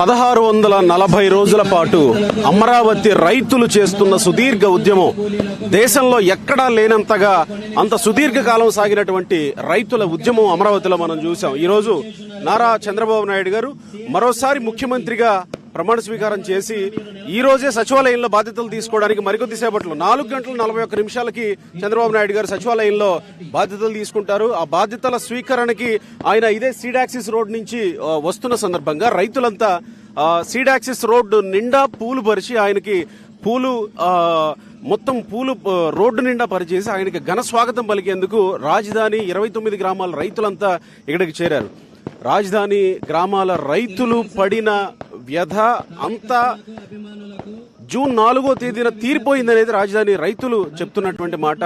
1640 రోజుల పాటు అమరావతి రైతులు చేస్తున్న సుదీర్ఘ ఉద్యమం దేశంలో ఎక్కడా లేనంతగా అంత సుదీర్ఘ కాలం సాగినటువంటి రైతుల ఉద్యమం అమరావతిలో మనం చూసాం. ఈరోజు నారా చంద్రబాబు నాయుడు గారు మరోసారి ముఖ్యమంత్రిగా ప్రమాణ స్వీకారం చేసి ఈ రోజే సచివాలయంలో బాధ్యతలు తీసుకోవడానికి మరికొద్ది సేపట్లో 4:41 చంద్రబాబు నాయుడు గారు సచివాలయంలో బాధ్యతలు తీసుకుంటారు. ఆ బాధ్యతల స్వీకరణకి ఆయన ఇదే సీడాక్సిస్ రోడ్ నుంచి వస్తున్న సందర్భంగా రైతులంతా సీడాక్సిస్ రోడ్డు నిండా పూలు పరిచి ఆయనకి మొత్తం పూలు రోడ్డు నిండా పరిచేసి ఆయనకి ఘన స్వాగతం పలికేందుకు రాజధాని 29 గ్రామాల రైతులంతా ఇక్కడికి చేరారు. రాజధాని గ్రామాల రైతులు పడిన వ్యధ అంతా జూన్ 4వ తేదీన తీరిపోయిందనేది రాజధాని రైతులు చెప్తున్నటువంటి మాట.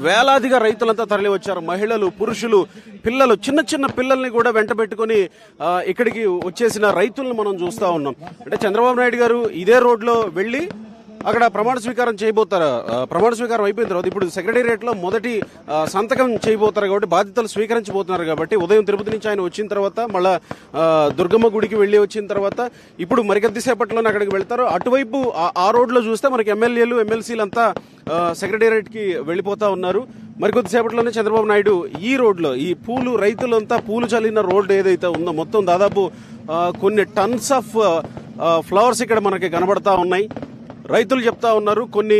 వేలాదిగా రైతులంతా తరలి వచ్చారు. మహిళలు, పురుషులు, పిల్లలు, చిన్న చిన్న పిల్లల్ని కూడా వెంట పెట్టుకుని ఇక్కడికి వచ్చేసిన రైతులను మనం చూస్తా ఉన్నాం. అంటే చంద్రబాబు నాయుడు గారు ఇదే రోడ్లో వెళ్లి అక్కడ ప్రమాణ స్వీకారం చేయబోతారు. ప్రమాణ స్వీకారం అయిపోయిన తర్వాత ఇప్పుడు సెక్రటేరియట్ లో మొదటి సంతకం చేయబోతారు కాబట్టి బాధ్యతలు స్వీకరించబోతున్నారు కాబట్టి ఉదయం తిరుపతి నుంచి ఆయన వచ్చిన తర్వాత మళ్ళా దుర్గమ్మ గుడికి వెళ్లి వచ్చిన తర్వాత ఇప్పుడు మరికొద్ది సేపట్లోనే అక్కడికి వెళ్తారు. అటువైపు ఆ రోడ్ లో చూస్తే మనకి ఎమ్మెల్యేలు, ఎమ్మెల్సీలు అంతా సెక్రటేరియట్ కి వెళ్లిపోతా ఉన్నారు. మరికొద్ది సేపట్లోనే చంద్రబాబు నాయుడు ఈ రోడ్ లో ఈ రైతులంతా పూలు చల్లిన రోడ్డు ఏదైతే ఉందో మొత్తం దాదాపు కొన్ని టన్స్ ఆఫ్ ఫ్లవర్స్ ఇక్కడ మనకి కనబడతా ఉన్నాయి. రైతులు చెప్తా ఉన్నారు కొన్ని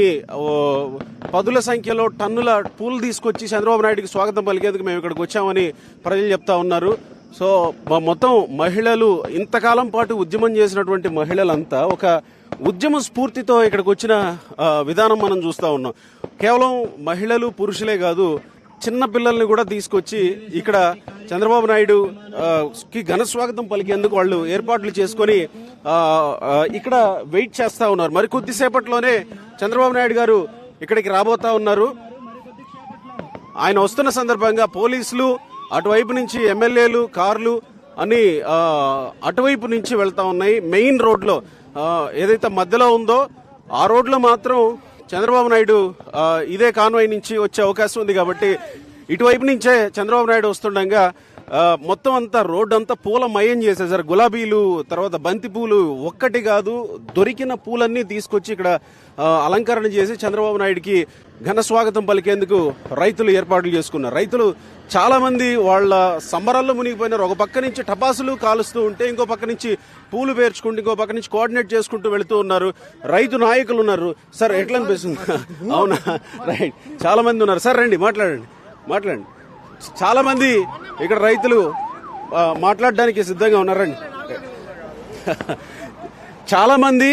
పదుల సంఖ్యలో టన్నుల పూలు తీసుకొచ్చి చంద్రబాబు నాయుడికి స్వాగతం పలికేందుకు మేము ఇక్కడికి వచ్చామని ప్రజలు చెప్తా ఉన్నారు. సో మొత్తం మహిళలు, ఇంతకాలం పాటు ఉద్యమం చేసినటువంటి మహిళలంతా ఒక ఉద్యమ స్ఫూర్తితో ఇక్కడికి వచ్చిన విధానం మనం చూస్తా ఉన్నాం. కేవలం మహిళలు, పురుషులే కాదు, చిన్న పిల్లల్ని కూడా తీసుకొచ్చి ఇక్కడ చంద్రబాబు నాయుడు కి ఘన స్వాగతం పలికేందుకు వాళ్ళు ఏర్పాట్లు చేసుకుని ఇక్కడ వెయిట్ చేస్తా ఉన్నారు. మరి కొద్దిసేపట్లోనే చంద్రబాబు నాయుడు గారు ఇక్కడికి రాబోతా ఉన్నారు. ఆయన వస్తున్న సందర్భంగా పోలీసులు అటువైపు నుంచి ఎమ్మెల్యేలు, కార్లు అన్ని అటువైపు నుంచి వెళ్తా ఉన్నాయి. మెయిన్ రోడ్లో ఏదైతే మధ్యలో ఉందో ఆ రోడ్లో మాత్రం చంద్రబాబు నాయుడు ఇదే కాన్వాయ్ నుంచి వచ్చే అవకాశం ఉంది కాబట్టి ఇటువైపు నుంచే చంద్రబాబు నాయుడు వస్తుండగా మొత్తం అంతా రోడ్డు అంతా పూలమయం చేసేసారు. గులాబీలు, తర్వాత బంతి పూలు, ఒక్కటి కాదు దొరికిన పూలన్నీ తీసుకొచ్చి ఇక్కడ అలంకరణ చేసి చంద్రబాబు నాయుడికి ఘన స్వాగతం పలికేందుకు రైతులు ఏర్పాట్లు చేసుకున్నారు. రైతులు చాలా మంది వాళ్ళ సంబరాల్లో మునిగిపోయినారు. ఒక పక్క నుంచి టపాసులు కాలుస్తూ ఉంటే ఇంకో పక్క నుంచి పూలు పేర్చుకుంటూ ఇంకో పక్క నుంచి కోఆర్డినేట్ చేసుకుంటూ వెళుతూ ఉన్నారు. రైతు నాయకులు ఉన్నారు. సార్ ఎట్లా అనిపిస్తుంది? అవునా, రైట్, చాలా మంది ఉన్నారు. సార్ రండి, మాట్లాడండి. చాలా మంది ఇక్కడ రైతులు మాట్లాడడానికి సిద్ధంగా ఉన్నారండి. చాలా మంది,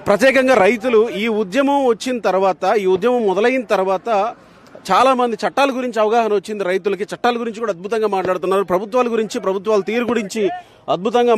ప్రత్యేకంగా రైతులు ఈ ఉద్యమం వచ్చిన తర్వాత, ఈ ఉద్యమం మొదలైన తర్వాత చాలా మంది చట్టాల గురించి అవగాహన వచ్చింది రైతులకి. చట్టాల గురించి కూడా అద్భుతంగా మాట్లాడుతున్నారు. ప్రభుత్వాల గురించి, ప్రభుత్వాల తీరు గురించి అద్భుతంగా